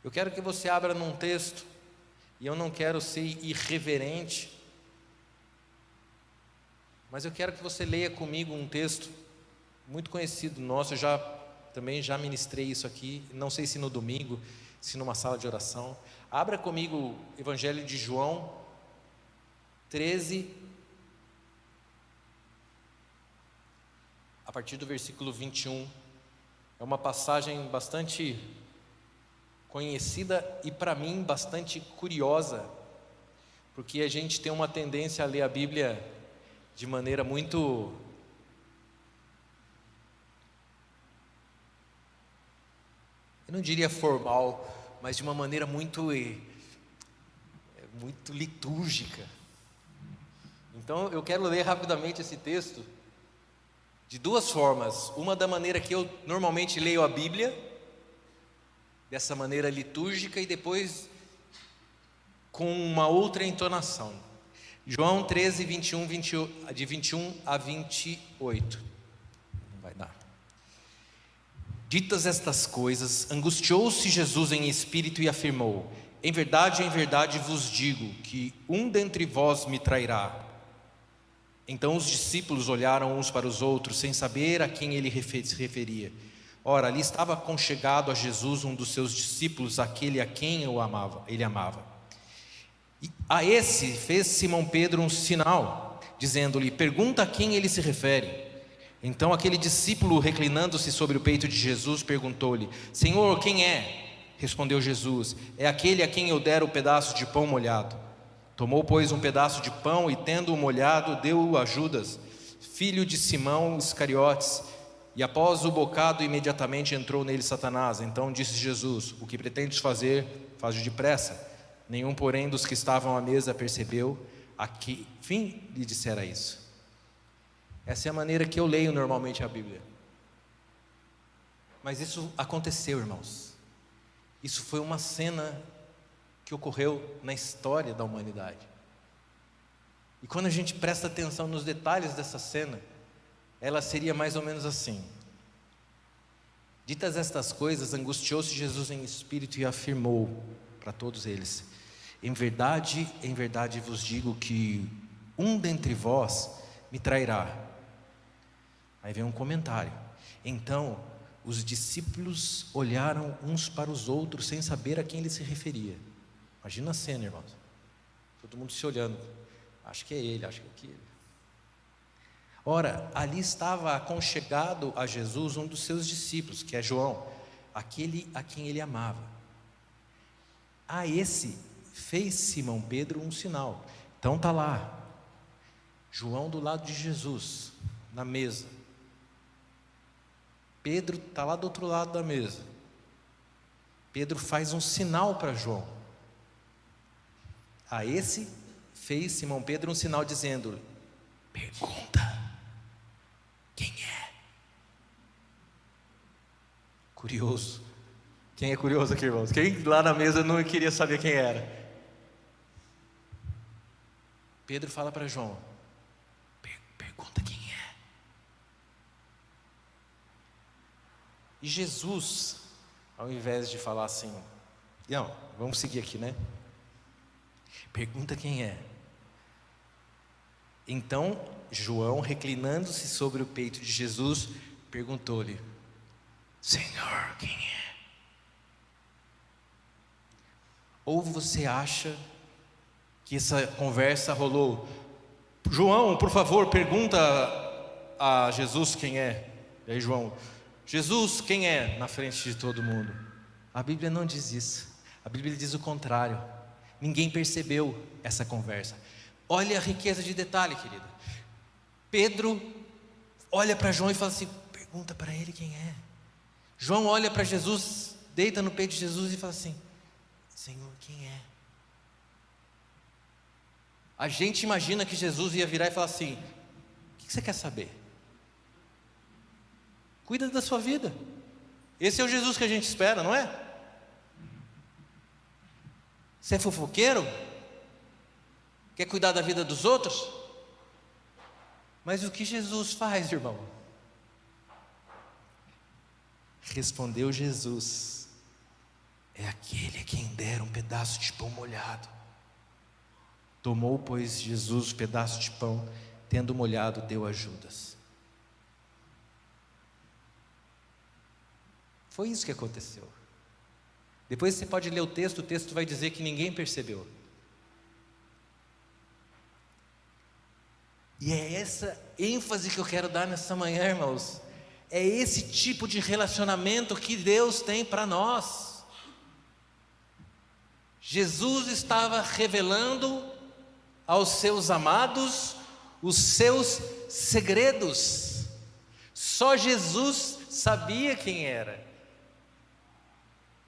Eu quero que você abra num texto, e eu não quero ser irreverente, mas eu quero que você leia comigo um texto muito conhecido nosso. Eu também já ministrei isso aqui, não sei se no domingo, se numa sala de oração. Abra comigo o Evangelho de João 13, a partir do versículo 21. É uma passagem bastante conhecida e, para mim, bastante curiosa, porque a gente tem uma tendência a ler a Bíblia de maneira muito eu não diria formal, mas de uma maneira muito litúrgica. Então eu quero ler rapidamente esse texto de duas formas. Uma da maneira que eu normalmente leio a Bíblia, dessa maneira litúrgica, e depois com uma outra entonação. João 13, 21, de 21 a 28. Não vai dar. Ditas estas coisas, angustiou-se Jesus em espírito e afirmou: em verdade vos digo, que um dentre vós me trairá. Então os discípulos olharam uns para os outros, sem saber a quem ele se referia. Ora, ali estava aconchegado a Jesus um dos seus discípulos, aquele a quem ele amava. E a esse fez Simão Pedro um sinal, dizendo-lhe: pergunta a quem ele se refere. Então aquele discípulo, reclinando-se sobre o peito de Jesus, perguntou-lhe: Senhor, quem é? Respondeu Jesus: é aquele a quem eu der o pedaço de pão molhado. Tomou, pois, um pedaço de pão e, tendo-o molhado, deu-o a Judas, filho de Simão Iscariotes. E após o bocado, imediatamente entrou nele Satanás. Então disse Jesus: o que pretendes fazer, faz-o depressa. Nenhum, porém, dos que estavam à mesa percebeu a que fim lhe dissera isso. Essa é a maneira que eu leio normalmente a Bíblia. Mas isso aconteceu, irmãos. Isso foi uma cena que ocorreu na história da humanidade. E quando a gente presta atenção nos detalhes dessa cena, ela seria mais ou menos assim: ditas estas coisas, angustiou-se Jesus em espírito e afirmou para todos eles: em verdade vos digo que um dentre vós me trairá. Aí vem um comentário: então os discípulos olharam uns para os outros, sem saber a quem ele se referia. Imagina a cena, irmãos. Todo mundo se olhando: acho que é ele, acho que é aquele. Ora, ali estava aconchegado a Jesus um dos seus discípulos, que é João, aquele a quem ele amava. A esse fez Simão Pedro um sinal. Então está lá João do lado de Jesus, na mesa. Pedro está lá do outro lado da mesa. Pedro faz um sinal para João. A esse fez Simão Pedro um sinal, dizendo: pergunta quem é. Curioso. Quem é curioso aqui, irmãos? Quem lá na mesa não queria saber quem era? Pedro fala para João: pergunta quem é. E Jesus, ao invés de falar assim, não, vamos seguir aqui, né? Pergunta quem é. Então João, reclinando-se sobre o peito de Jesus, perguntou-lhe: Senhor, quem é? Ou você acha que essa conversa rolou: João, por favor, pergunta a Jesus quem é. E aí João: Jesus, quem é? Na frente de todo mundo. A Bíblia não diz isso. A Bíblia diz o contrário. Ninguém percebeu essa conversa. Olha a riqueza de detalhe, querido. Pedro olha para João e fala assim: pergunta para ele quem é. João olha para Jesus, deita no peito de Jesus e fala assim: Senhor, quem é? A gente imagina que Jesus ia virar e falar assim: o que você quer saber? Cuida da sua vida. Esse é o Jesus que a gente espera, não é? Você é fofoqueiro? Quer cuidar da vida dos outros? Mas o que Jesus faz, irmão? Respondeu Jesus: é aquele a quem deram um pedaço de pão molhado. Tomou, pois, Jesus o pedaço de pão, tendo molhado, deu a Judas. Foi isso que aconteceu. Depois você pode ler o texto vai dizer que ninguém percebeu. E é essa ênfase que eu quero dar nessa manhã, irmãos. É esse tipo de relacionamento que Deus tem para nós. Jesus estava revelando aos seus amados os seus segredos. Só Jesus sabia quem era.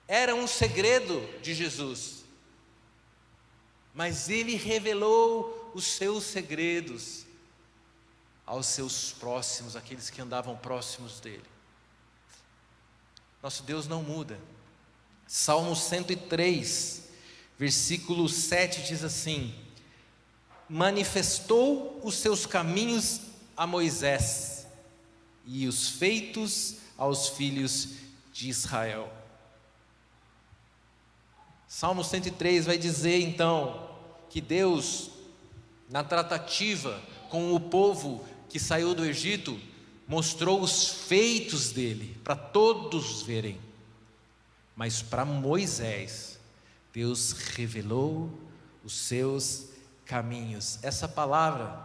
Era um segredo de Jesus. Mas Ele revelou os seus segredos aos seus próximos, aqueles que andavam próximos dele. Nosso Deus não muda. Salmo 103, versículo 7 diz assim: manifestou os seus caminhos a Moisés e os feitos aos filhos de Israel. Salmo 103 vai dizer então que Deus, na tratativa com o povo que saiu do Egito, mostrou os feitos dele para todos verem. Mas para Moisés, Deus revelou os seus caminhos. Essa palavra,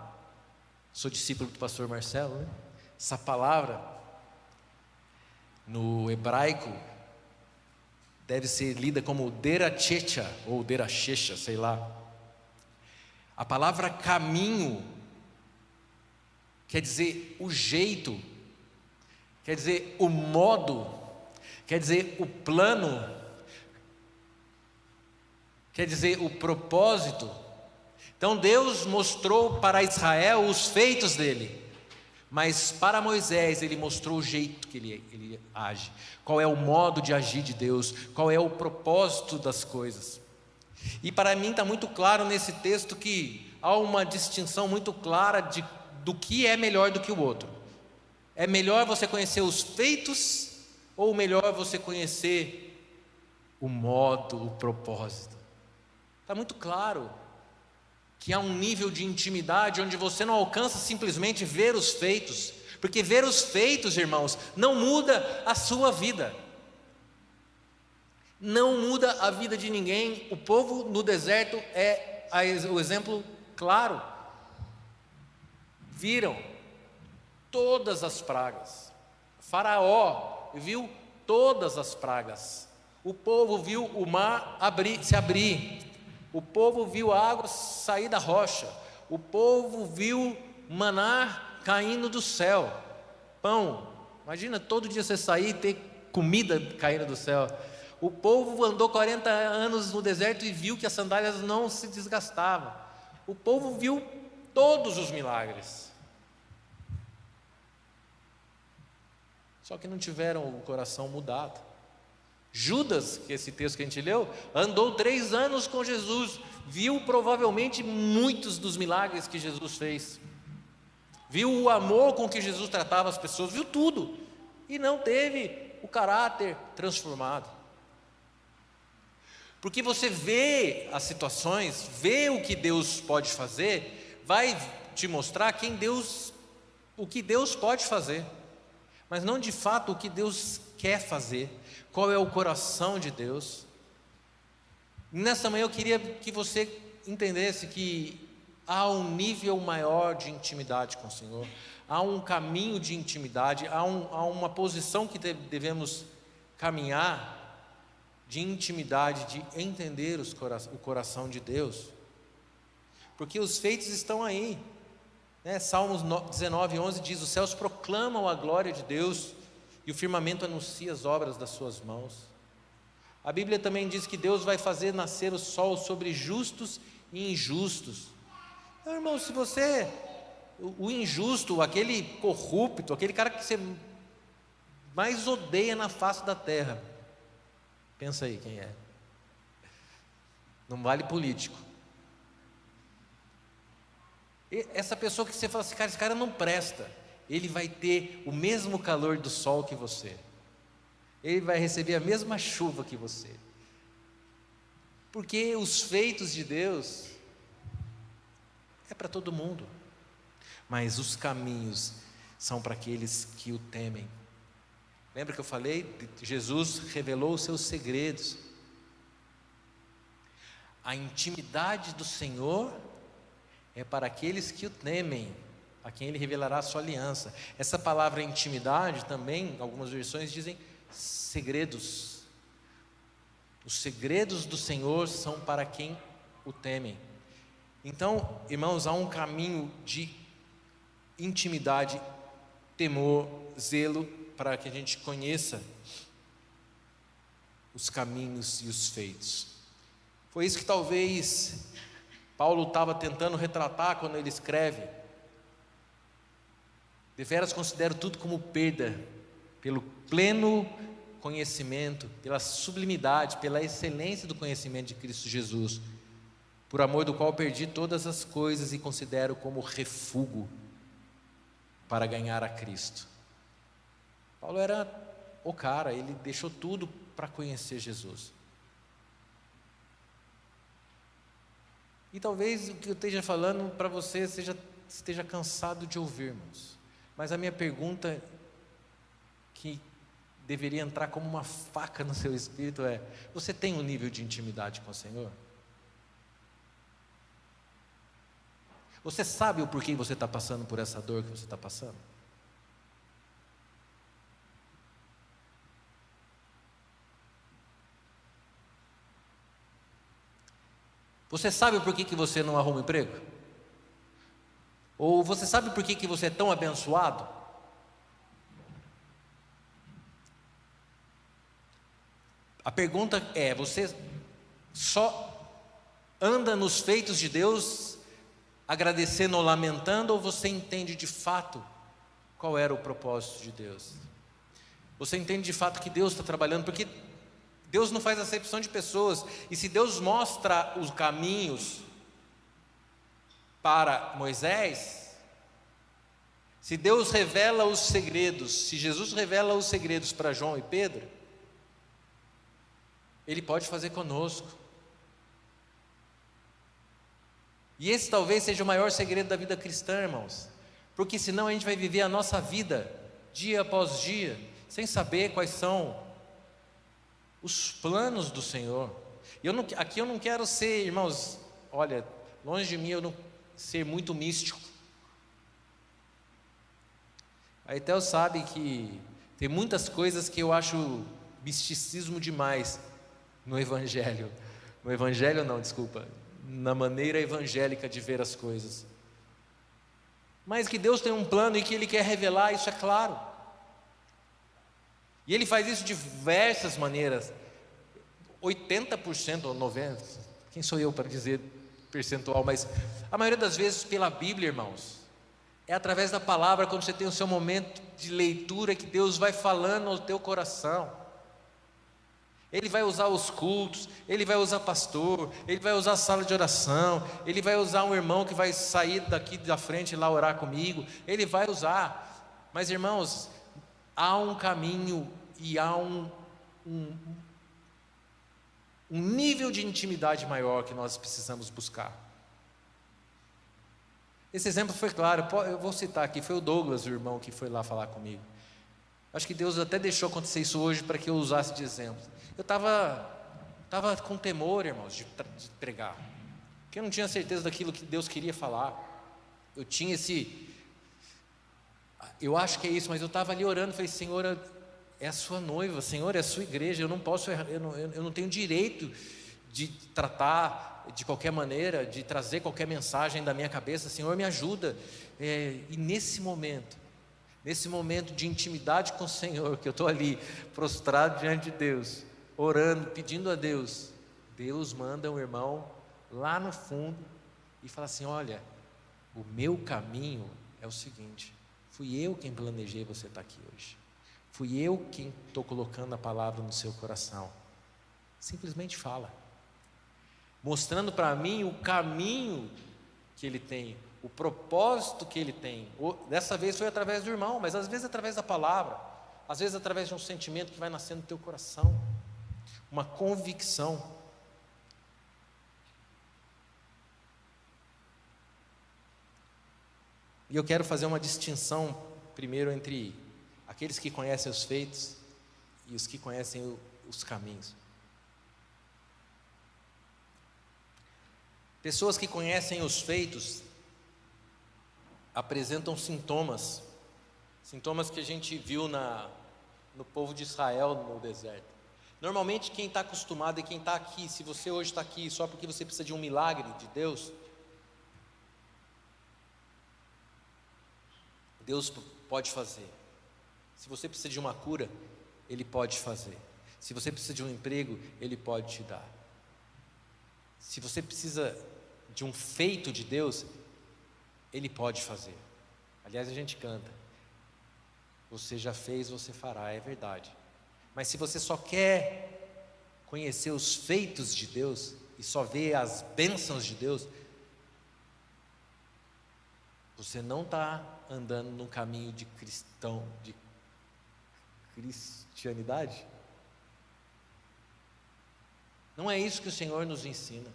sou discípulo do pastor Marcelo, né? Essa palavra, no hebraico, deve ser lida como derachecha, ou derachecha, sei lá. A palavra caminho quer dizer o jeito, quer dizer o modo, quer dizer o plano, quer dizer o propósito. Então Deus mostrou para Israel os feitos dele, mas para Moisés Ele mostrou o jeito que ele age, qual é o modo de agir de Deus, qual é o propósito das coisas. E para mim está muito claro nesse texto que há uma distinção muito clara do que é melhor do que o outro. É melhor você conhecer os feitos ou melhor você conhecer o modo, o propósito? Está muito claro que há um nível de intimidade onde você não alcança simplesmente ver os feitos, porque ver os feitos, irmãos, não muda a sua vida, não muda a vida de ninguém. O povo no deserto é o exemplo claro. Viram todas as pragas. Faraó viu todas as pragas. O povo viu o mar se abrir. O povo viu a água sair da rocha. O povo viu maná caindo do céu. Pão. Imagina todo dia você sair e ter comida caindo do céu. O povo andou 40 anos no deserto e viu que as sandálias não se desgastavam. O povo viu todos os milagres. Só que não tiveram o coração mudado. Judas, que é esse texto que a gente leu, andou 3 anos com Jesus, viu provavelmente muitos dos milagres que Jesus fez, viu o amor com que Jesus tratava as pessoas, viu tudo, e não teve o caráter transformado. Porque você vê as situações, vê o que Deus pode fazer, vai te mostrar o que Deus pode fazer, mas não de fato o que Deus quer fazer. Qual é o coração de Deus? Nessa manhã eu queria que você entendesse que há um nível maior de intimidade com o Senhor, há um caminho de intimidade, há uma posição que devemos caminhar de intimidade, de entender o coração de Deus, porque os feitos estão aí, né? Salmos 19:11 diz: os céus proclamam a glória de Deus e o firmamento anuncia as obras das suas mãos. A Bíblia também diz que Deus vai fazer nascer o sol sobre justos e injustos. Então, irmão, se você, o injusto, aquele corrupto, aquele cara que você mais odeia na face da terra, pensa aí quem é. Não vale político. E essa pessoa que você fala assim, cara, esse cara não presta, ele vai ter o mesmo calor do sol que você, ele vai receber a mesma chuva que você, Porque os feitos de Deus é para todo mundo, mas os caminhos são para aqueles que o temem. Lembra que eu falei? Jesus revelou os seus segredos. A intimidade do Senhor é para aqueles que o temem, a quem Ele revelará a sua aliança. Essa palavra intimidade também, algumas versões dizem segredos. Os segredos do Senhor são para quem o temem. Então, irmãos, há um caminho de intimidade, temor, zelo, para que a gente conheça os caminhos e os feitos. Foi isso que talvez Paulo estava tentando retratar quando ele escreve: deveras considero tudo como perda, pelo pleno conhecimento, pela sublimidade, pela excelência do conhecimento de Cristo Jesus, por amor do qual perdi todas as coisas e considero como refúgio para ganhar a Cristo. Paulo era o cara, ele deixou tudo para conhecer Jesus. E talvez o que eu esteja falando para você esteja cansado de ouvir, irmãos. Mas a minha pergunta, que deveria entrar como uma faca no seu espírito, é: você tem um nível de intimidade com o Senhor? Você sabe o porquê você está passando por essa dor que você está passando? Você sabe por que você não arruma emprego? Ou você sabe por que você é tão abençoado? A pergunta é: você só anda nos feitos de Deus agradecendo ou lamentando, ou você entende de fato qual era o propósito de Deus? Você entende de fato que Deus está trabalhando? Porque Deus não faz acepção de pessoas, e se Deus mostra os caminhos para Moisés, se Deus revela os segredos, se Jesus revela os segredos para João e Pedro, Ele pode fazer conosco. E esse talvez seja o maior segredo da vida cristã, irmãos, porque senão a gente vai viver a nossa vida, dia após dia, sem saber quais são os planos do Senhor. Aqui eu não quero ser, irmãos, olha, longe de mim eu não ser muito místico. A Etel sabe que tem muitas coisas que eu acho misticismo demais no Evangelho. No Evangelho não, desculpa, na maneira evangélica de ver as coisas. Mas que Deus tem um plano e que Ele quer revelar, isso é claro. E Ele faz isso de diversas maneiras. 80% ou 90%, quem sou eu para dizer percentual, mas a maioria das vezes pela Bíblia, irmãos. É através da palavra, quando você tem o seu momento de leitura, que Deus vai falando ao teu coração. Ele vai usar os cultos, Ele vai usar pastor, Ele vai usar a sala de oração, Ele vai usar um irmão que vai sair daqui da frente e lá orar comigo, Ele vai usar. Mas, irmãos, há um caminho e há um nível de intimidade maior que nós precisamos buscar. Esse exemplo foi claro, eu vou citar aqui, foi o Douglas, o irmão que foi lá falar comigo. Acho que Deus até deixou acontecer isso hoje para que eu usasse de exemplo. Eu estava com temor, irmãos, de pregar, porque eu não tinha certeza daquilo que Deus queria falar. Eu tinha eu acho que é isso, mas eu estava ali orando, falei: Senhor, é a sua noiva, Senhor, é a sua igreja, eu não posso errar, eu não tenho direito de tratar de qualquer maneira, de trazer qualquer mensagem da minha cabeça. Senhor, me ajuda. E nesse momento de intimidade com o Senhor, que eu estou ali prostrado diante de Deus, orando, pedindo a Deus, Deus manda um irmão lá no fundo e fala assim: olha, o meu caminho é o seguinte, fui eu quem planejei você estar aqui hoje, fui eu quem estou colocando a palavra no seu coração. Simplesmente fala, mostrando para mim o caminho que Ele tem, o propósito que Ele tem. Dessa vez foi através do irmão, mas às vezes através da palavra, às vezes através de um sentimento que vai nascendo no teu coração, uma convicção. E eu quero fazer uma distinção primeiro entre aqueles que conhecem os feitos e os que conhecem os caminhos. Pessoas que conhecem os feitos apresentam sintomas que a gente viu no povo de Israel no deserto. Normalmente quem está acostumado e quem está aqui, se você hoje está aqui só porque você precisa de um milagre de Deus, Deus pode fazer. Se você precisa de uma cura, Ele pode fazer. Se você precisa de um emprego, Ele pode te dar. Se você precisa de um feito de Deus, Ele pode fazer. Aliás, a gente canta: você já fez, você fará, é verdade. Mas se você só quer conhecer os feitos de Deus e só ver as bênçãos de Deus, você não está andando no caminho de cristianidade. Não é isso que o Senhor nos ensina.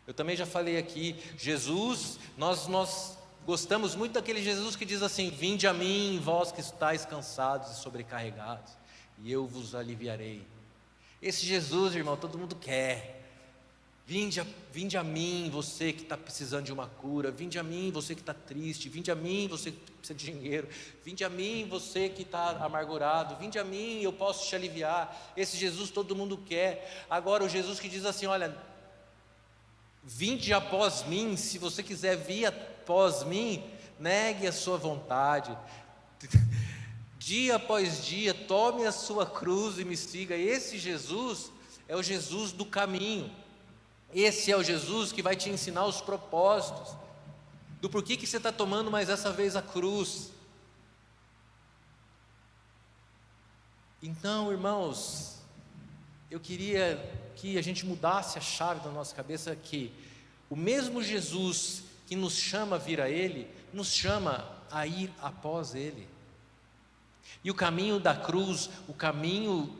Eu também já falei aqui, Jesus, nós gostamos muito daquele Jesus que diz assim: vinde a mim, vós que estáis cansados e sobrecarregados, e eu vos aliviarei. Esse Jesus, irmão, todo mundo quer. Vinde a mim, você que está precisando de uma cura. Vinde a mim, você que está triste. Vinde a mim, você que precisa de dinheiro. Vinde a mim, você que está amargurado. Vinde a mim, eu posso te aliviar. Esse Jesus todo mundo quer. Agora o Jesus que diz assim: olha, vinde após mim. Se você quiser vir após mim, negue a sua vontade. Dia após dia, tome a sua cruz e me siga. Esse Jesus é o Jesus do caminho. Esse é o Jesus que vai te ensinar os propósitos, do porquê que você está tomando mais essa vez a cruz. Então, irmãos, eu queria que a gente mudasse a chave da nossa cabeça, que o mesmo Jesus que nos chama a vir a Ele, nos chama a ir após Ele. E o caminho da cruz, o caminho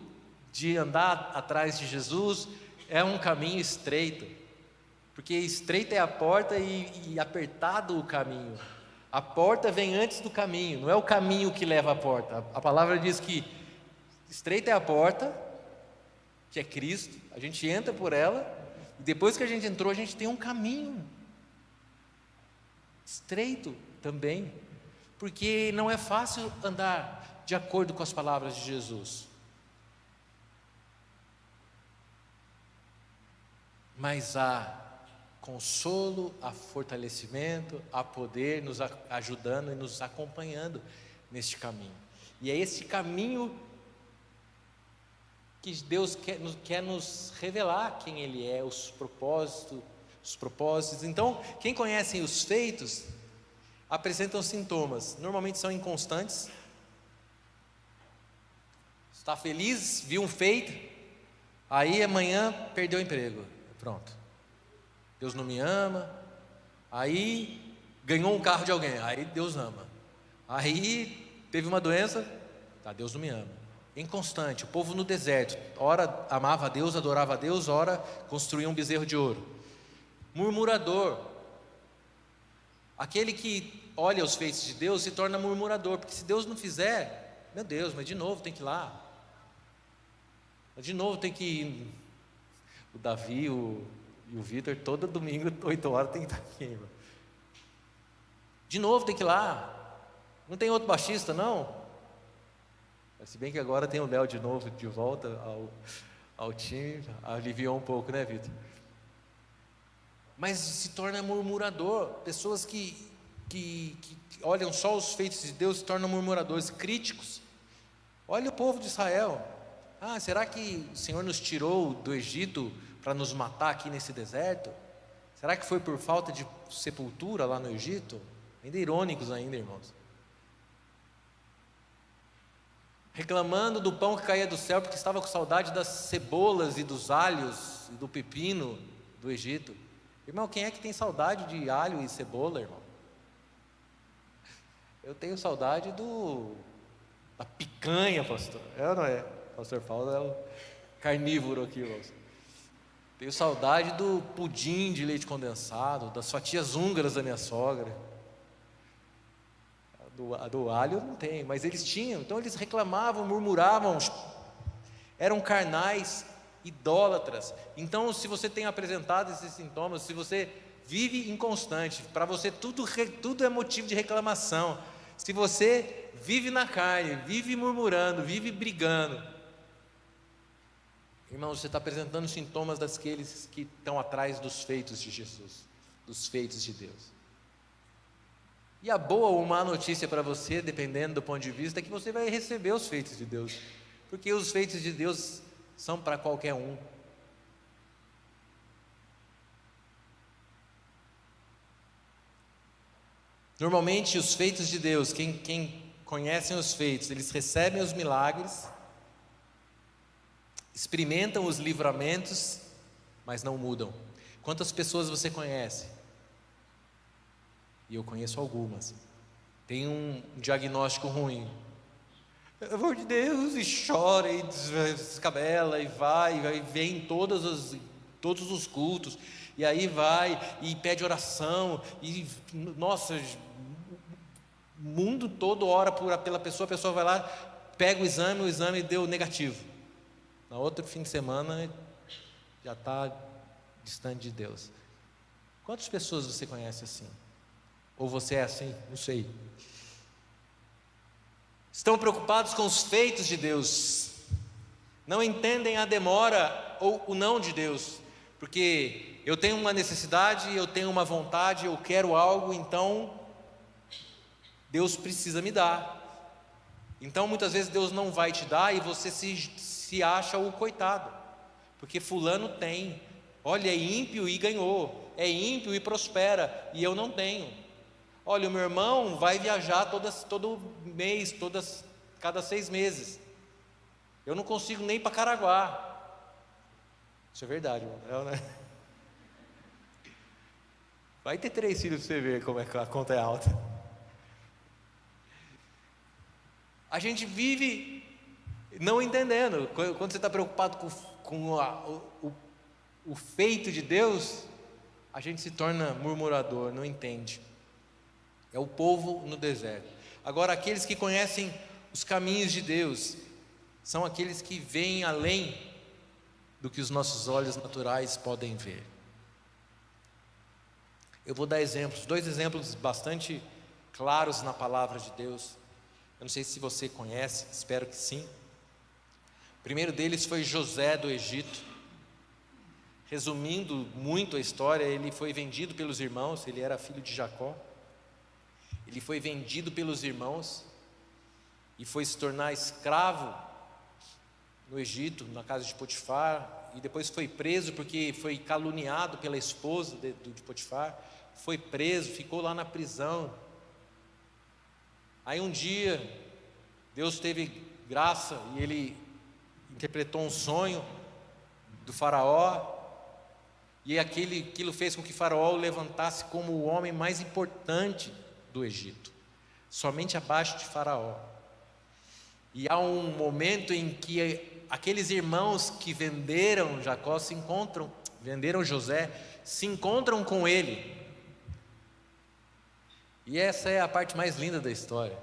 de andar atrás de Jesus, é um caminho estreito, porque estreita é a porta e apertado o caminho. A porta vem antes do caminho, não é o caminho que leva à porta. A palavra diz que estreita é a porta, que é Cristo, a gente entra por ela, e depois que a gente entrou, a gente tem um caminho estreito também, porque não é fácil andar de acordo com as palavras de Jesus. Mas há consolo, há fortalecimento, há poder nos ajudando e nos acompanhando neste caminho. E é esse caminho que Deus quer nos revelar quem Ele é, os propósitos. Então, quem conhece os feitos apresentam sintomas. Normalmente são inconstantes. Está feliz, viu um feito, aí amanhã perdeu o emprego. Pronto, Deus não me ama. Aí ganhou um carro de alguém, aí Deus ama. Aí teve uma doença, tá, Deus não me ama. Inconstante, o povo no deserto, ora amava a Deus, adorava a Deus, ora construía um bezerro de ouro. Murmurador, aquele que olha os feitos de Deus se torna murmurador, porque se Deus não fizer, meu Deus, mas de novo tem que ir lá, de novo tem que ir. O Davi e o Vitor, todo domingo, 8 horas, tem que estar aqui, irmão. De novo tem que ir lá. Não tem outro baixista, não? Se bem que agora tem o Léo de novo, de volta ao time. Aliviou um pouco, né, Vitor? Mas se torna murmurador. Pessoas que olham só os feitos de Deus se tornam murmuradores, críticos. Olha o povo de Israel. Será que o Senhor nos tirou do Egito para nos matar aqui nesse deserto? Será que foi por falta de sepultura lá no Egito? Ainda irônicos ainda, irmãos. Reclamando do pão que caía do céu, porque estava com saudade das cebolas e dos alhos e do pepino do Egito. Irmão, quem é que tem saudade de alho e cebola, irmão? Eu tenho saudade da picanha, pastor. É ou não é? Pastor Paulo é o carnívoro aqui, irmãos. Tenho saudade do pudim de leite condensado, das fatias húngaras da minha sogra. do alho não tem, mas eles tinham. Então eles reclamavam, murmuravam, eram carnais, idólatras. Então, se você tem apresentado esses sintomas, se você vive inconstante, para você tudo é motivo de reclamação. Se você vive na carne, vive murmurando, vive brigando, irmão, você está apresentando sintomas daqueles que estão atrás dos feitos de Jesus, dos feitos de Deus. E a boa ou má notícia para você, dependendo do ponto de vista, é que você vai receber os feitos de Deus, porque os feitos de Deus são para qualquer um. Normalmente os feitos de Deus, quem conhecem os feitos, eles recebem os milagres, experimentam os livramentos, mas não mudam. Quantas pessoas você conhece? E eu conheço algumas. Tem um diagnóstico ruim. Pelo amor de Deus, e chora, e descabela, e vai, vem em todos os cultos, e aí vai, e pede oração, e nossa, o mundo todo ora pela pessoa, a pessoa vai lá, pega o exame deu negativo. Na outro fim de semana, já está distante de Deus. Quantas pessoas você conhece assim? Ou você é assim? Não sei. Estão preocupados com os feitos de Deus, não entendem a demora ou o não de Deus, porque eu tenho uma necessidade, eu tenho uma vontade, eu quero algo, então Deus precisa me dar. Então muitas vezes Deus não vai te dar e você se acha o coitado, porque fulano tem, olha, é ímpio e ganhou, é ímpio e prospera, e eu não tenho. Olha, o meu irmão vai viajar todo mês, cada 6 meses. Eu não consigo nem ir para Caraguá. Isso é verdade, irmão, né? Vai ter 3 filhos para você ver como é que a conta é alta. A gente vive não entendendo. Quando você está preocupado com o feito de Deus, a gente se torna murmurador, não entende. É o povo no deserto. Agora, aqueles que conhecem os caminhos de Deus, são aqueles que veem além do que os nossos olhos naturais podem ver. Eu vou dar exemplos, 2 exemplos bastante claros na palavra de Deus. Eu não sei se você conhece, espero que sim. O primeiro deles foi José do Egito. Resumindo muito a história, ele foi vendido pelos irmãos, ele era filho de Jacó. Ele foi vendido pelos irmãos e foi se tornar escravo no Egito, na casa de Potifar, e depois foi preso porque foi caluniado pela esposa de Potifar. Foi preso, ficou lá na prisão. Aí um dia Deus teve graça e ele interpretou um sonho do faraó, e aquilo fez com que faraó o levantasse como o homem mais importante do Egito, somente abaixo de faraó. E há um momento em que aqueles irmãos que venderam venderam José, se encontram com ele. E essa é a parte mais linda da história,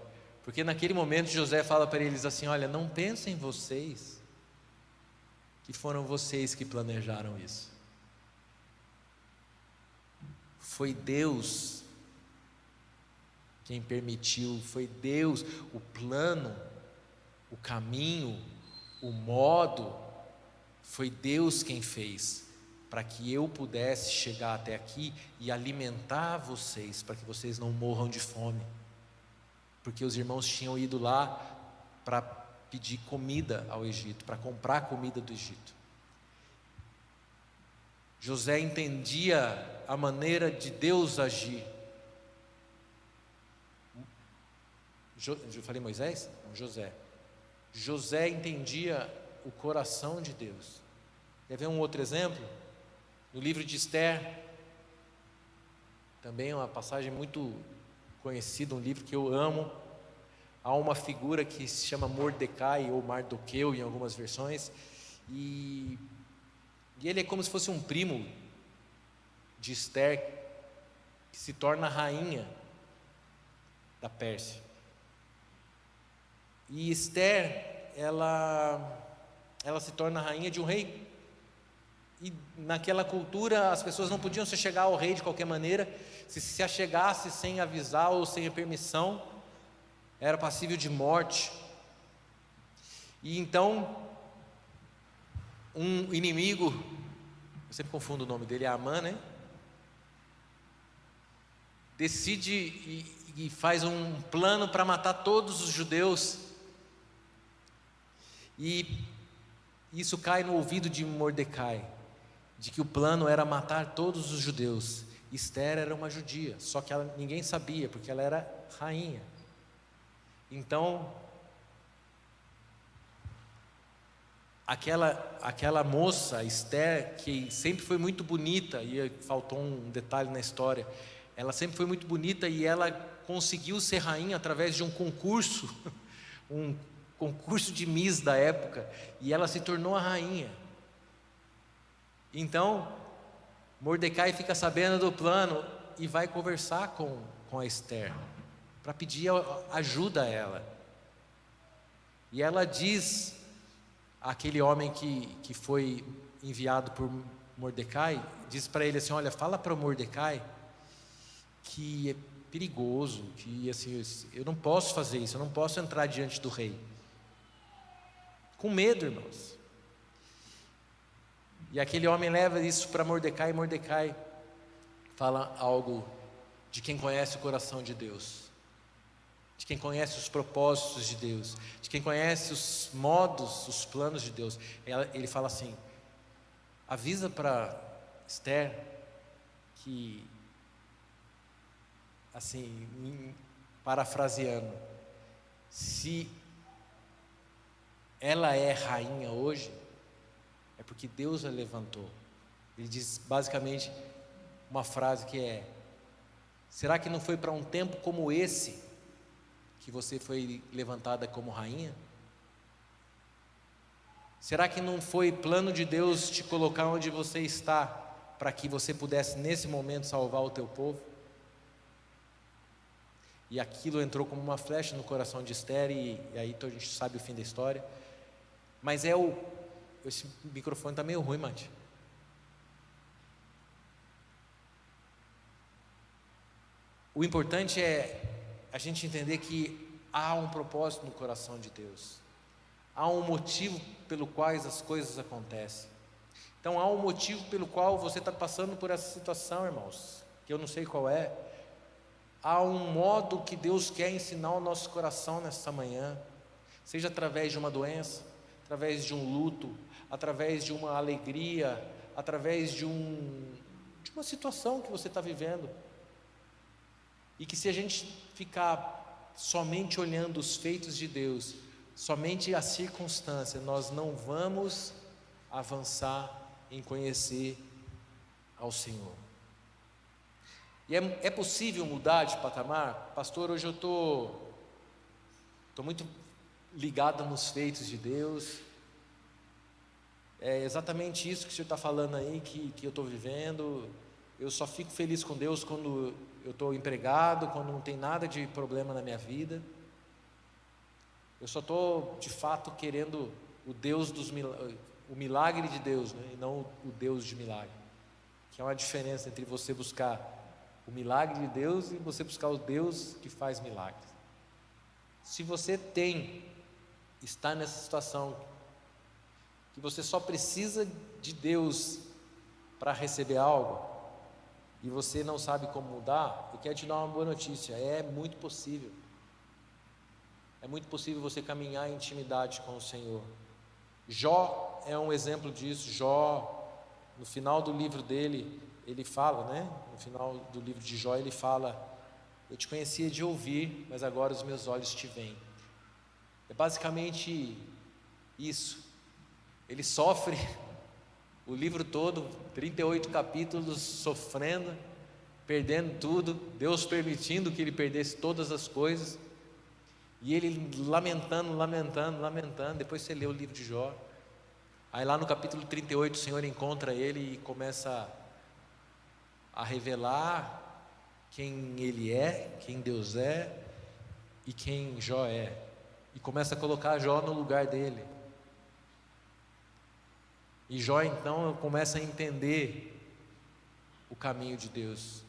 porque naquele momento José fala para eles assim: olha, não pensem vocês que foram vocês que planejaram isso. Foi Deus quem permitiu, foi Deus, o plano, o caminho, o modo, foi Deus quem fez, para que eu pudesse chegar até aqui e alimentar vocês, para que vocês não morram de fome, porque os irmãos tinham ido lá para pedir comida ao Egito, para comprar comida do Egito. José entendia a maneira de Deus agir. Eu falei Moisés? Não, José. José entendia o coração de Deus. Quer ver um outro exemplo? No livro de Esther, também é uma passagem muito conhecida, um livro que eu amo. Há uma figura que se chama Mordecai ou Mardoqueu em algumas versões, e ele é como se fosse um primo de Esther, que se torna rainha da Pérsia. E Esther, ela se torna rainha de um rei. E naquela cultura as pessoas não podiam se chegar ao rei de qualquer maneira. Se achegasse sem avisar ou sem permissão, era passível de morte. E então um inimigo, eu sempre confundo o nome dele, é Amã, né? Decide e faz um plano para matar todos os judeus. E isso cai no ouvido de Mordecai, de que o plano era matar todos os judeus. Esther era uma judia, só que ninguém sabia, porque ela era rainha. Então, aquela moça, Esther, que sempre foi muito bonita, e faltou um detalhe na história, ela sempre foi muito bonita e ela conseguiu ser rainha através de um concurso, um concurso de Miss da época, e ela se tornou a rainha. Então, Mordecai fica sabendo do plano e vai conversar com a Esther, para pedir ajuda a ela. E ela diz àquele homem que foi enviado por Mordecai, diz para ele assim: olha, fala para o Mordecai que é perigoso, que assim, eu não posso fazer isso, eu não posso entrar diante do rei. Com medo, irmãos. E aquele homem leva isso para Mordecai, e Mordecai fala algo de quem conhece o coração de Deus, de quem conhece os propósitos de Deus, de quem conhece os modos, os planos de Deus. Ele fala assim: avisa para Esther que, assim, parafraseando, se ela é rainha hoje, é porque Deus a levantou. Ele diz basicamente uma frase que é: será que não foi para um tempo como esse que você foi levantada como rainha? Será que não foi plano de Deus te colocar onde você está, para que você pudesse nesse momento salvar o teu povo? E aquilo entrou como uma flecha no coração de Esther, e aí então a gente sabe o fim da história. Mas esse microfone está meio ruim, Mate. O importante é a gente entender que há um propósito no coração de Deus. Há um motivo pelo qual as coisas acontecem. Então há um motivo pelo qual você está passando por essa situação, irmãos, que eu não sei qual é. Há um modo que Deus quer ensinar o nosso coração nessa manhã, seja através de uma doença, através de um luto, através de uma alegria, através de uma situação que você está vivendo. E que se a gente ficar somente olhando os feitos de Deus, somente a circunstância, nós não vamos avançar em conhecer ao Senhor. E é possível mudar de patamar? Pastor, hoje eu estou muito ligado nos feitos de Deus. É exatamente isso que o Senhor está falando aí, que eu estou vivendo. Eu só fico feliz com Deus quando eu estou empregado, quando não tem nada de problema na minha vida. Eu só estou de fato querendo o Deus o milagre de Deus, né? E não o Deus de milagre. Que é uma diferença entre você buscar o milagre de Deus e você buscar o Deus que faz milagres. Se você está nessa situação que você só precisa de Deus para receber algo, e você não sabe como mudar, eu quero te dar uma boa notícia: é muito possível. É muito possível você caminhar em intimidade com o Senhor. Jó é um exemplo disso. Jó, no final do livro dele, ele fala, né? No final do livro de Jó ele fala: eu te conhecia de ouvir, mas agora os meus olhos te veem. É basicamente isso. Ele sofre o livro todo, 38 capítulos, sofrendo, perdendo tudo, Deus permitindo que ele perdesse todas as coisas, e ele lamentando. Depois você lê o livro de Jó, aí lá no capítulo 38 o Senhor encontra ele e começa a revelar quem ele é, quem Deus é e quem Jó é. e começa a colocar Jó no lugar dele. E Jó então começa a entender o caminho de Deus,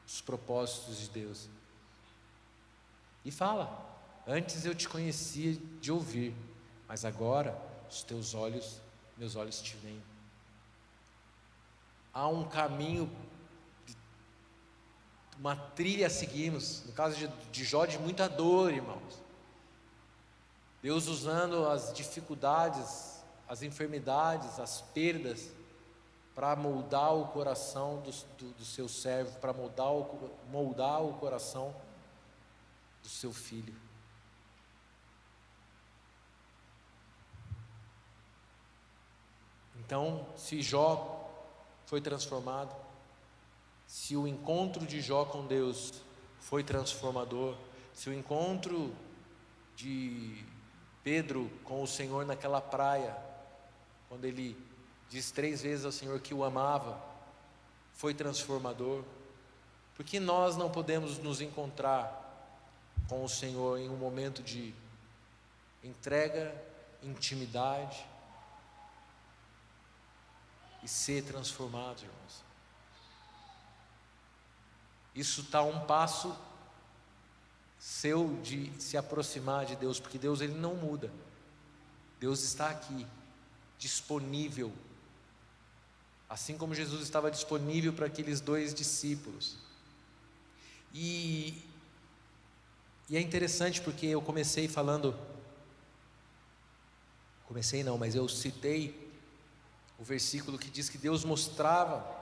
os propósitos de Deus. E fala: antes eu te conhecia de ouvir, mas agora meus olhos te veem. Há um caminho, uma trilha a seguirmos, no caso de Jó, de muita dor, irmãos. Deus usando as dificuldades, as enfermidades, as perdas, para moldar o coração do seu servo, para moldar o coração do seu filho. Então, se Jó foi transformado, se o encontro de Jó com Deus foi transformador, se o encontro de Pedro com o Senhor naquela praia, quando ele diz 3 vezes ao Senhor que o amava, foi transformador, por que nós não podemos nos encontrar com o Senhor em um momento de entrega, intimidade e ser transformados, irmãos? Isso está a um passo seu de se aproximar de Deus, porque Deus, Ele não muda. Deus está aqui, disponível, assim como Jesus estava disponível para aqueles 2 discípulos. E é interessante porque eu eu citei o versículo que diz que Deus mostrava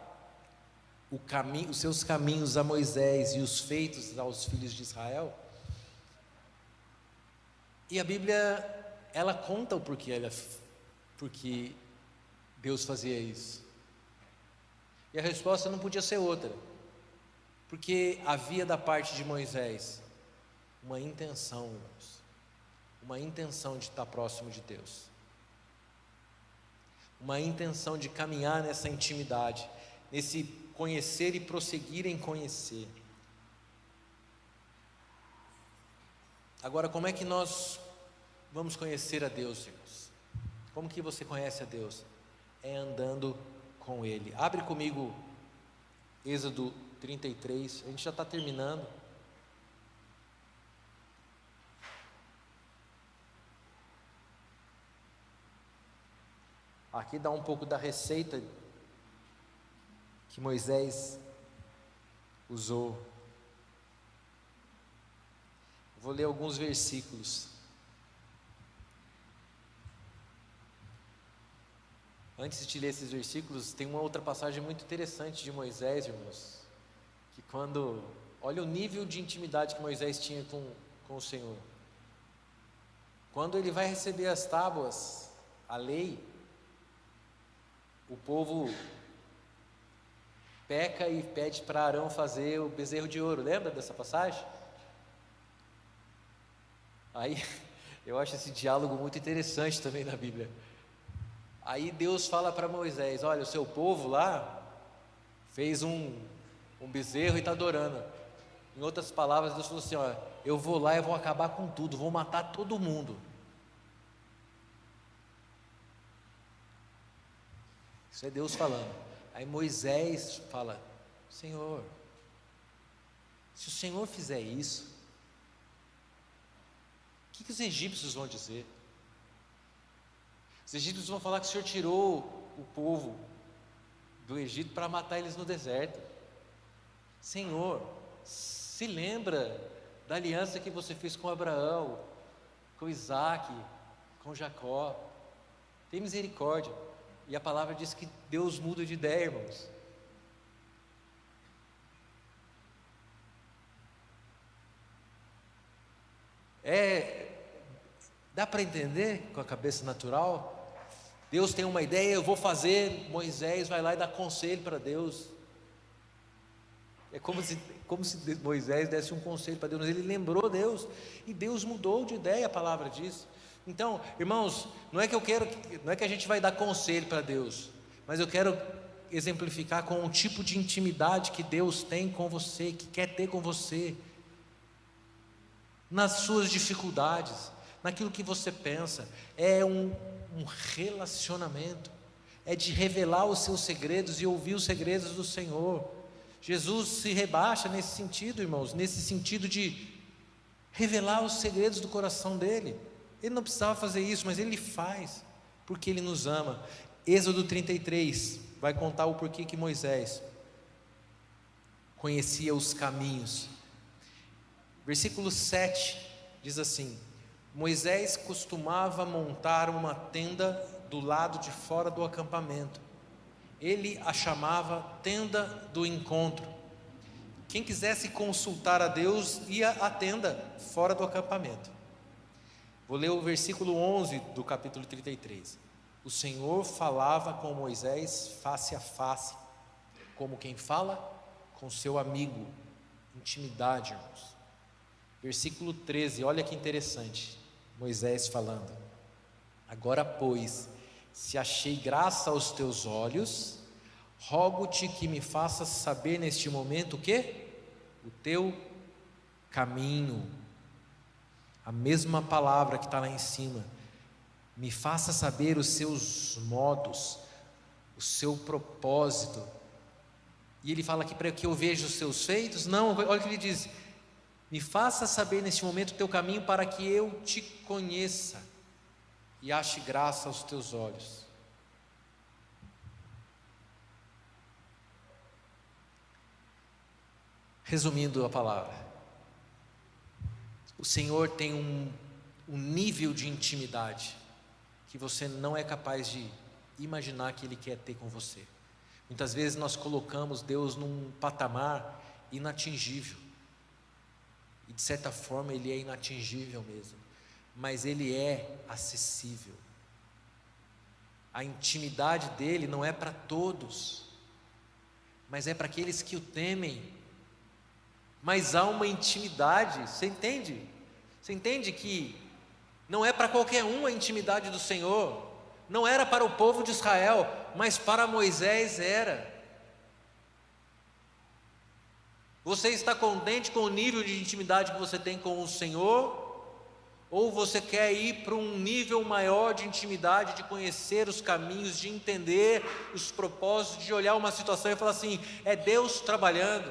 os seus caminhos a Moisés e os feitos aos filhos de Israel. E a Bíblia, ela conta o porque Deus fazia isso. E a resposta não podia ser outra, porque havia da parte de Moisés uma intenção, irmãos, uma intenção de estar próximo de Deus, uma intenção de caminhar nessa intimidade, nesse conhecer e prosseguir em conhecer. Agora, como é que nós vamos conhecer a Deus, irmãos? Como que você conhece a Deus? É andando com Ele. Abre comigo Êxodo 33, a gente já está terminando. Aqui dá um pouco da receita que Moisés usou. Vou ler alguns versículos. Antes de ler esses versículos, tem uma outra passagem muito interessante de Moisés, irmãos, que olha o nível de intimidade que Moisés tinha com o Senhor. Quando ele vai receber as tábuas, a lei, o povo peca e pede para Arão fazer o bezerro de ouro. Lembra dessa passagem? Aí, eu acho esse diálogo muito interessante também na Bíblia. Aí Deus fala para Moisés: olha, o seu povo lá fez um bezerro e está adorando. Em outras palavras, Deus falou assim: olha, eu vou lá e vou acabar com tudo, vou matar todo mundo. Isso é Deus falando. Aí Moisés fala: Senhor, se o Senhor fizer isso, o que os egípcios vão dizer? Os egípcios vão falar que o Senhor tirou o povo do Egito para matar eles no deserto. Senhor, se lembra da aliança que você fez com Abraão, com Isaac, com Jacó. Tem misericórdia. E a palavra diz que Deus muda de ideia, irmãos. Dá para entender com a cabeça natural? Deus tem uma ideia, eu vou fazer. Moisés vai lá e dá conselho para Deus. É como se Moisés desse um conselho para Deus, mas ele lembrou Deus, e Deus mudou de ideia, a palavra diz. Então, irmãos, não é que a gente vai dar conselho para Deus, mas eu quero exemplificar com um tipo de intimidade que Deus tem com você, que quer ter com você, nas suas dificuldades, naquilo que você pensa. É um relacionamento, é de revelar os seus segredos e ouvir os segredos do Senhor. Jesus se rebaixa nesse sentido, irmãos, nesse sentido de revelar os segredos do coração dele. Ele não precisava fazer isso, mas ele faz, porque ele nos ama. Êxodo 33 vai contar o porquê que Moisés conhecia os caminhos. Versículo 7 diz assim: Moisés costumava montar uma tenda do lado de fora do acampamento. Ele a chamava tenda do encontro. Quem quisesse consultar a Deus ia à tenda fora do acampamento. Vou ler o versículo 11 do capítulo 33. O Senhor falava com Moisés face a face, como quem fala com seu amigo. Intimidade, irmãos. Versículo 13, olha que interessante. Moisés falando: agora, pois, se achei graça aos teus olhos, rogo-te que me faças saber neste momento o quê? O teu caminho. A mesma palavra que está lá em cima. Me faça saber os seus modos, o seu propósito. E ele fala aqui para que eu veja os seus feitos? Não, olha o que ele diz: me faça saber neste momento o teu caminho, para que eu te conheça e ache graça aos teus olhos. Resumindo a palavra, o Senhor tem um nível de intimidade que você não é capaz de imaginar que Ele quer ter com você. Muitas vezes nós colocamos Deus num patamar inatingível, e de certa forma Ele é inatingível mesmo, mas Ele é acessível. A intimidade dEle não é para todos, mas é para aqueles que o temem. Mas há uma intimidade, você entende? Você entende que não é para qualquer um a intimidade do Senhor. Não era para o povo de Israel, mas para Moisés era. Você está contente com o nível de intimidade que você tem com o Senhor? Ou você quer ir para um nível maior de intimidade, de conhecer os caminhos, de entender os propósitos, de olhar uma situação e falar assim: é Deus trabalhando,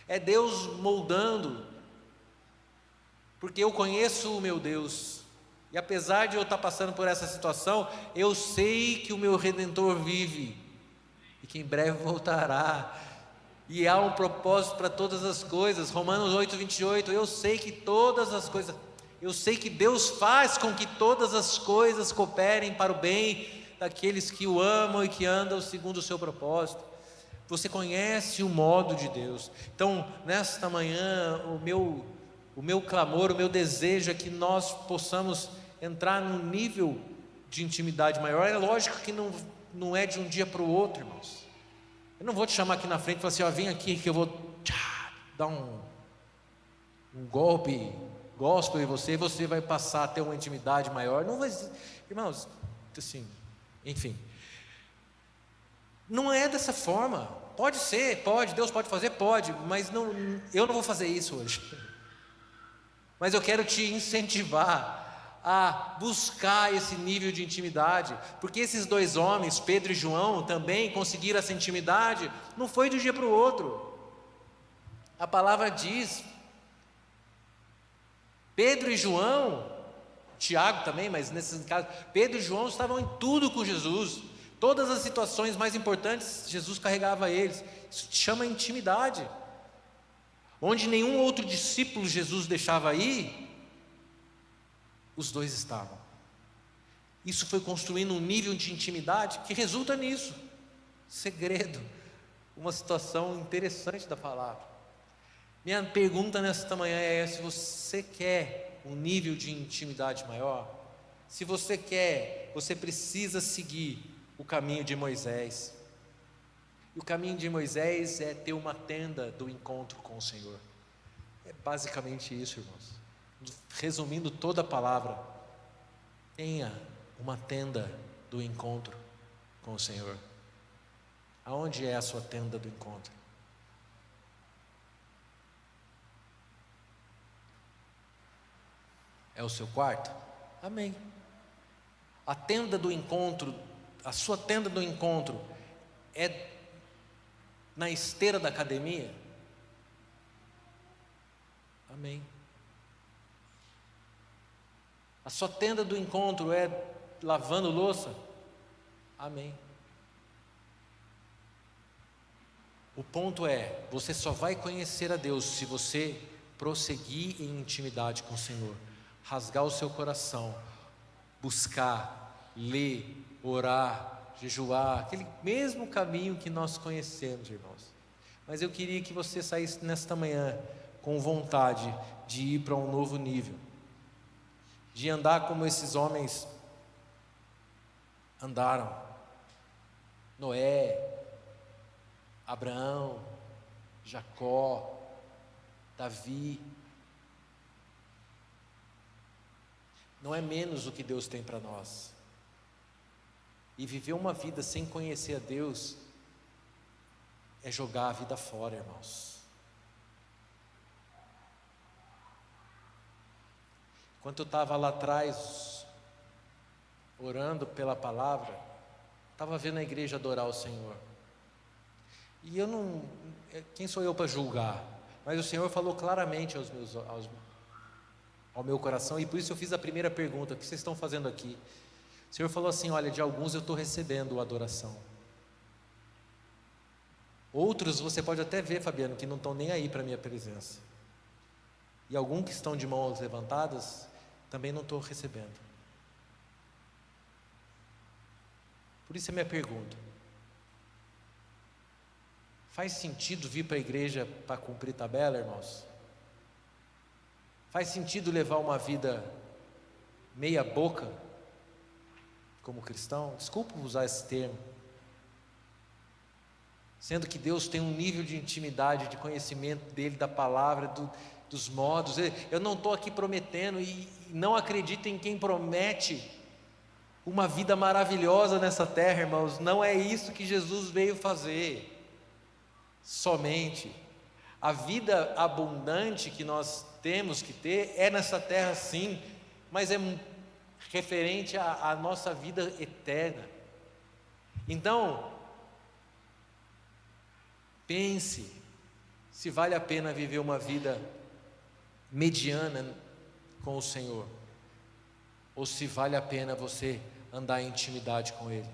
é Deus moldando, porque eu conheço o meu Deus, e apesar de eu estar passando por essa situação, eu sei que o meu Redentor vive, e que em breve voltará, e há um propósito para todas as coisas. Romanos 8:28, eu sei que todas as coisas, eu sei que Deus faz com que todas as coisas cooperem para o bem daqueles que o amam e que andam segundo o seu propósito. Você conhece o modo de Deus. Então, nesta manhã, o meu clamor, o meu desejo é que nós possamos entrar num nível de intimidade maior. É lógico que não é de um dia para o outro, irmãos. Eu não vou te chamar aqui na frente e falar assim: ó, vem aqui que eu vou dar um golpe gospel em você, e você vai passar a ter uma intimidade maior. Não vai, irmãos, assim, enfim. Não é dessa forma. Pode ser, pode, Deus pode fazer, pode, mas não, eu não vou fazer isso hoje. Mas eu quero te incentivar a buscar esse nível de intimidade, porque esses dois homens, Pedro e João, também conseguiram essa intimidade, não foi de um dia para o outro. A palavra diz, Pedro e João, Tiago também, mas nesse caso, Pedro e João estavam em tudo com Jesus, todas as situações mais importantes, Jesus carregava eles. Isso se chama intimidade. Onde nenhum outro discípulo Jesus deixava ir, os dois estavam. Isso foi construindo um nível de intimidade que resulta nisso. Segredo. Uma situação interessante da palavra. Minha pergunta nesta manhã é: se você quer um nível de intimidade maior, se você quer, você precisa seguir o caminho de Moisés. E o caminho de Moisés é ter uma tenda do encontro com o Senhor. É basicamente isso, irmãos. Resumindo toda a palavra, tenha uma tenda do encontro com o Senhor. Aonde é a sua tenda do encontro? é o seu quarto? Amém. A tenda do encontro, a sua tenda do encontro é na esteira da academia? Amém. A sua tenda do encontro é lavando louça? Amém. O ponto é, você só vai conhecer a Deus se você prosseguir em intimidade com o Senhor, rasgar o seu coração, buscar, ler, orar, jejuar, aquele mesmo caminho que nós conhecemos, irmãos. Mas eu queria que você saísse nesta manhã com vontade de ir para um novo nível, de andar como esses homens andaram: Noé, Abraão, Jacó, Davi. Não é menos o que Deus tem para nós. E viver uma vida sem conhecer a Deus é jogar a vida fora, irmãos. Enquanto eu estava lá atrás, orando pela palavra, estava vendo a igreja adorar o Senhor. E eu não, quem sou eu para julgar? Mas o Senhor falou claramente ao meu coração, e por isso eu fiz a primeira pergunta: o que vocês estão fazendo aqui? O Senhor falou assim: olha, de alguns eu estou recebendo a adoração. Outros você pode até ver, Fabiano, que não estão nem aí para a minha presença. E alguns que estão de mãos levantadas, também não estou recebendo. Por isso a minha pergunta: faz sentido vir para a igreja para cumprir tabela, irmãos? Faz sentido levar uma vida meia boca como cristão? Desculpa usar esse termo. Sendo que Deus tem um nível de intimidade, de conhecimento dele, da palavra, dos modos. Eu não estou aqui prometendo, e não acredito em quem promete uma vida maravilhosa nessa terra, irmãos. Não é isso que Jesus veio fazer. Somente a vida abundante que nós temos que ter é nessa terra, sim, mas é referente à nossa vida eterna. Então, pense se vale a pena viver uma vida mediana com o Senhor, ou se vale a pena você andar em intimidade com Ele.